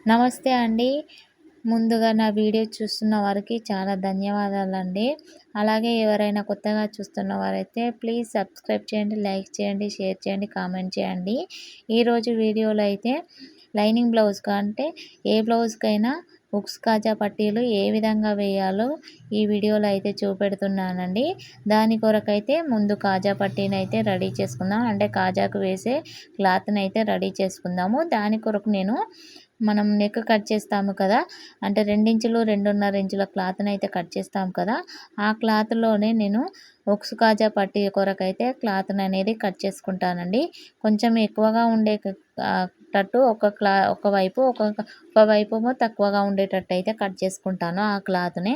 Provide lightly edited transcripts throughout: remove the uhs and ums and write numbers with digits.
నమస్తే అండి. ముందుగా నా వీడియో చూస్తున్న వారికి చాలా ధన్యవాదాలండి. అలాగే ఎవరైనా కొత్తగా చూస్తున్న వారైతే ప్లీజ్ సబ్స్క్రైబ్ చేయండి, లైక్ చేయండి, షేర్ చేయండి, కామెంట్ చేయండి. ఈరోజు వీడియోలో అయితే లైనింగ్ బ్లౌజ్‌కి అంటే ఏ బ్లౌజ్‌కైనా హుక్స్ కాజా పట్టీలు ఏ విధంగా వేయాలో ఈ వీడియోలో అయితే చూపెడుతున్నానండి. దాని కొరకైతే ముందు కాజా పట్టీనైతే రెడీ చేసుకుందాం. అంటే కాజాకు వేసే క్లాత్‌నైతే రెడీ చేసుకుందాము. దాని కొరకు నేను మనం నెక్ కట్ చేస్తాము కదా! అంటే 2 ఇంచులు, 2.5 ఇంచుల క్లాత్‌నైతే కట్ చేస్తాం కదా! ఆ క్లాత్‌లోనే నేను ఉక్సు కాజా పట్టీ కొరకైతే క్లాత్‌ననేది కట్ చేసుకుంటానండి. కొంచెం ఎక్కువగా ఉండే టట్టు ఒకవైపేమో తక్కువగా ఉండేటట్టయితే కట్ చేసుకుంటాను ఆ క్లాత్‌ని.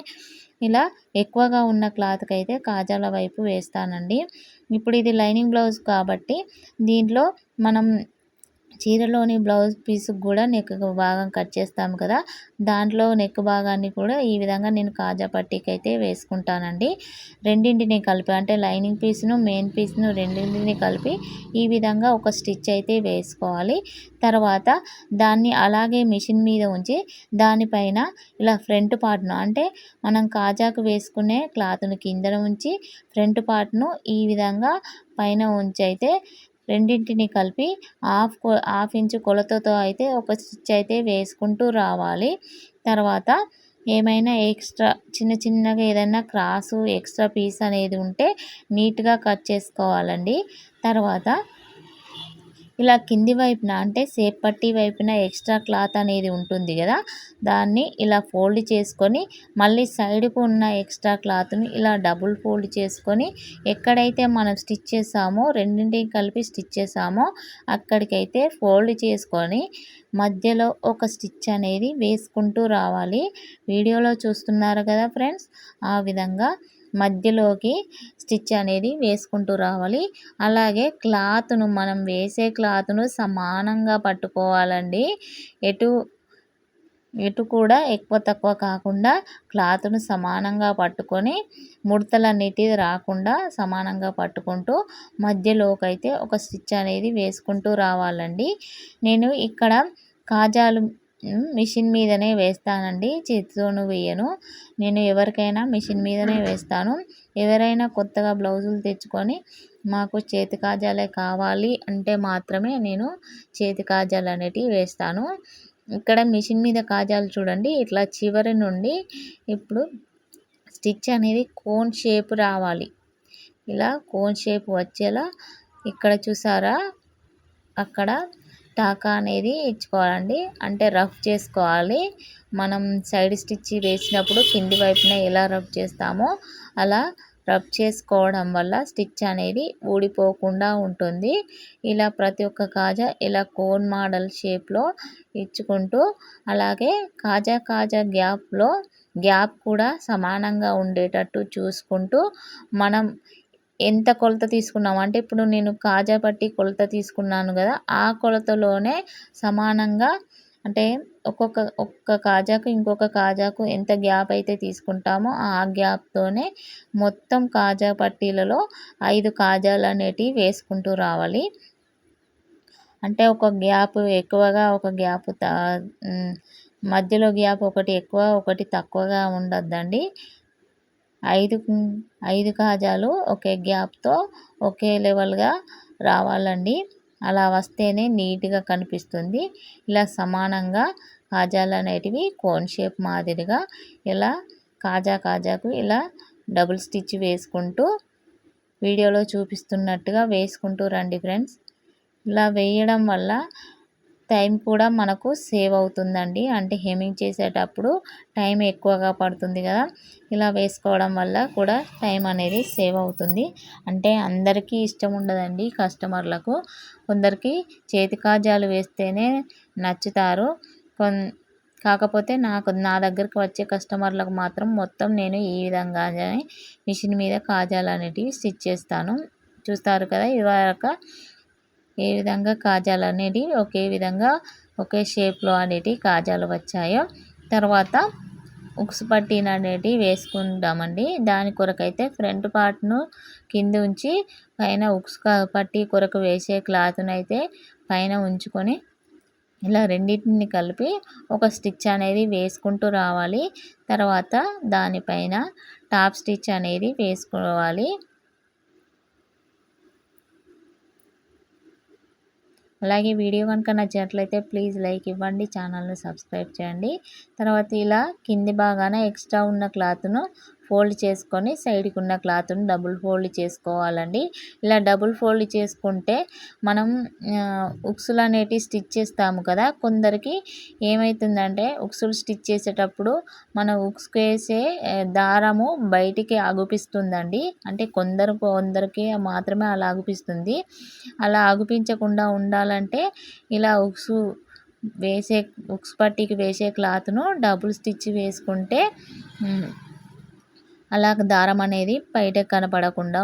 ఇలా ఎక్కువగా ఉన్న క్లాత్‌కైతే కాజాల వైపు వేస్తానండి. ఇప్పుడు ఇది లైనింగ్ బ్లౌజ్ కాబట్టి దీంట్లో మనం చీరలోని బ్లౌజ్ పీస్‌కి కూడా నెక్ భాగం కట్ చేస్తాం కదా! దాంట్లో నెక్ భాగాన్ని కూడా ఈ విధంగా నేను కాజా పట్టీకైతే వేసుకుంటానండి. రెండింటిని కలిపి అంటే లైనింగ్ పీస్‌ను, మెయిన్ పీస్‌ను రెండింటిని కలిపి ఈ విధంగా ఒక స్టిచ్ అయితే వేసుకోవాలి. తర్వాత దాన్ని అలాగే మిషన్ మీద ఉంచి దానిపైన ఇలా ఫ్రంట్ పార్ట్‌ను అంటే మనం కాజాకు వేసుకునే క్లాత్‌ను కిందన ఉంచి ఫ్రంట్ పార్ట్‌ను ఈ విధంగా పైన ఉంచైతే రెండింటిని కలిపి హాఫ్ ఇంచు కొలతతో అయితే ఒక స్టిచ్ అయితే వేసుకుంటూ రావాలి. తర్వాత ఏమైనా ఎక్స్ట్రా చిన్నగా ఏదైనా క్రాసు ఎక్స్ట్రా పీస్ అనేది ఉంటే నీట్‌గా కట్ చేసుకోవాలండి. తర్వాత ఇలా కింది వైపున అంటే సేప్ పట్టీ వైపున ఎక్స్ట్రా క్లాత్ అనేది ఉంటుంది కదా! దాన్ని ఇలా ఫోల్డ్ చేసుకొని మళ్ళీ సైడ్‌కు ఉన్న ఎక్స్ట్రా క్లాత్‌ని ఇలా డబుల్ ఫోల్డ్ చేసుకొని ఎక్కడైతే మనం స్టిచ్ చేసామో రెండింటిని కలిపి స్టిచ్ చేసామో అక్కడికైతే ఫోల్డ్ చేసుకొని మధ్యలో ఒక స్టిచ్ అనేది వేసుకుంటూ రావాలి. వీడియోలో చూస్తున్నారు కదా ఫ్రెండ్స్! ఆ విధంగా మధ్యలోకి స్టిచ్ అనేది వేసుకుంటూ రావాలి. అలాగే మనం వేసే క్లాత్‌ను సమానంగా పట్టుకోవాలండి. ఎటు ఎటు కూడా ఎక్కువ తక్కువ కాకుండా క్లాత్‌ను సమానంగా పట్టుకొని ముడతలనేటివి రాకుండా సమానంగా పట్టుకుంటూ మధ్యలోకైతే ఒక స్టిచ్ అనేది వేసుకుంటూ రావాలండి. నేను ఇక్కడ కాజాలు మిషన్ మీదనే వేస్తానండి. చేతితోను వేయను. నేను ఎవరికైనా మిషన్ మీదనే వేస్తాను. ఎవరైనా కొత్తగా బ్లౌజులు తెచ్చుకొని మాకు చేతి కాజాలే కావాలి అంటే మాత్రమే నేను చేతి కాజాలు అనేటివి వేస్తాను. ఇక్కడ మిషన్ మీద కాజాలు చూడండి ఇట్లా చివరి నుండి ఇప్పుడు స్టిచ్ అనేది కోన్ షేప్ రావాలి. ఇలా కోన్ షేప్ వచ్చేలా ఇక్కడ చూసారా అక్కడ టాకా అనేది ఇచ్చుకోవాలండి. అంటే రఫ్ చేసుకోవాలి. మనం సైడ్ స్టిచ్ వేసినప్పుడు కింది వైపున ఎలా రఫ్ చేస్తామో అలా రబ్ చేసుకోవడం వల్ల స్టిచ్ అనేది ఊడిపోకుండా ఉంటుంది. ఇలా ప్రతి ఒక్క కాజా ఇలా కోన్ మోడల్ షేప్‌లో ఇచ్చుకుంటూ అలాగే కాజా గ్యాప్ కూడా సమానంగా ఉండేటట్టు చూసుకుంటూ మనం ఎంత కొలత తీసుకున్నాం అంటే ఇప్పుడు నేను కాజా పట్టి కొలత తీసుకున్నాను కదా! ఆ కొలతలోనే సమానంగా అంటే ఒక్క కాజాకు ఇంకొక కాజాకు ఎంత గ్యాప్ అయితే తీసుకుంటామో ఆ గ్యాప్‌తోనే మొత్తం కాజా పట్టీలలో 5 కాజాలనేటివి వేసుకుంటూ రావాలి. అంటే ఒక గ్యాప్ ఎక్కువగా ఒక గ్యాప్ మధ్యలో గ్యాప్ ఒకటి ఎక్కువ ఒకటి తక్కువగా ఉండొద్దండి. 5 కాజాలు ఒకే గ్యాప్‌తో ఒకే లెవెల్‌గా రావాలండి. అలా వస్తేనే నీట్‌గా కనిపిస్తుంది. ఇలా సమానంగా కాజాలనేటివి కోన్ షేప్ మాదిరిగా ఇలా కాజాకు ఇలా డబుల్ స్టిచ్ వేసుకుంటూ వీడియోలో చూపిస్తున్నట్టుగా వేసుకుంటూ రండి ఫ్రెండ్స్. ఇలా వేయడం వల్ల టైం కూడా మనకు సేవ్ అవుతుందండి. అంటే హెమ్మింగ్ చేసేటప్పుడు టైం ఎక్కువగా పడుతుంది కదా! ఇలా వేసుకోవడం వల్ల కూడా టైం అనేది సేవ్ అవుతుంది. అంటే అందరికీ ఇష్టం ఉండదండి కస్టమర్లకు. కొందరికి చేతి కాజాలు వేస్తేనే నచ్చుతారు. కాకపోతే నా దగ్గరికి వచ్చే కస్టమర్లకు మాత్రం మొత్తం నేను ఈ విధంగానే మిషన్ మీద కాజాలు అనేటివి స్టిచ్ చేస్తాను. చూస్తారు కదా! ఇదివరక ఏ విధంగా కాజాలు అనేటివి ఒకే విధంగా ఒకే షేప్‌లో అనేటివి కాజాలు వచ్చాయో తర్వాత ఉక్స్ పట్టీలు అనేటివి వేసుకుంటామండి. దాని కొరకైతే ఫ్రంట్ పార్ట్‌ను కింద ఉంచి పైన ఉక్స్ పట్టీ కొరకు వేసే క్లాత్‌నైతే పైన ఉంచుకొని ఇలా రెండింటిని కలిపి ఒక స్టిచ్ అనేది వేసుకుంటూ రావాలి. తర్వాత దానిపైన టాప్ స్టిచ్ అనేది వేసుకోవాలి. అలాగే వీడియో కనుక నచ్చినట్లయితే ప్లీజ్ లైక్ ఇవ్వండి, ఛానల్ని సబ్స్క్రైబ్ చేయండి. తర్వాత ఇలా కింది భాగాన ఎక్స్ట్రా ఉన్న క్లాత్ను ఫోల్డ్ చేసుకొని సైడ్కి ఉన్న క్లాత్ను డబుల్ ఫోల్డ్ చేసుకోవాలండి. ఇలా డబుల్ ఫోల్డ్ చేసుకుంటే మనం ఉక్సులు అనేటివి స్టిచ్ చేస్తాము కదా, కొందరికి ఏమవుతుందంటే ఉక్సులు స్టిచ్ చేసేటప్పుడు మన ఉక్స్కి వేసే దారము బయటికి అగుపిస్తుందండి. అంటే కొందరికి మాత్రమే అలా అగుపిస్తుంది. అలా అగుపించకుండా ఉండాలంటే ఇలా ఉక్స్ పట్టీకి వేసే క్లాత్ను డబుల్ స్టిచ్ వేసుకుంటే అలా దారం అనేది బయటకు కనపడకుండా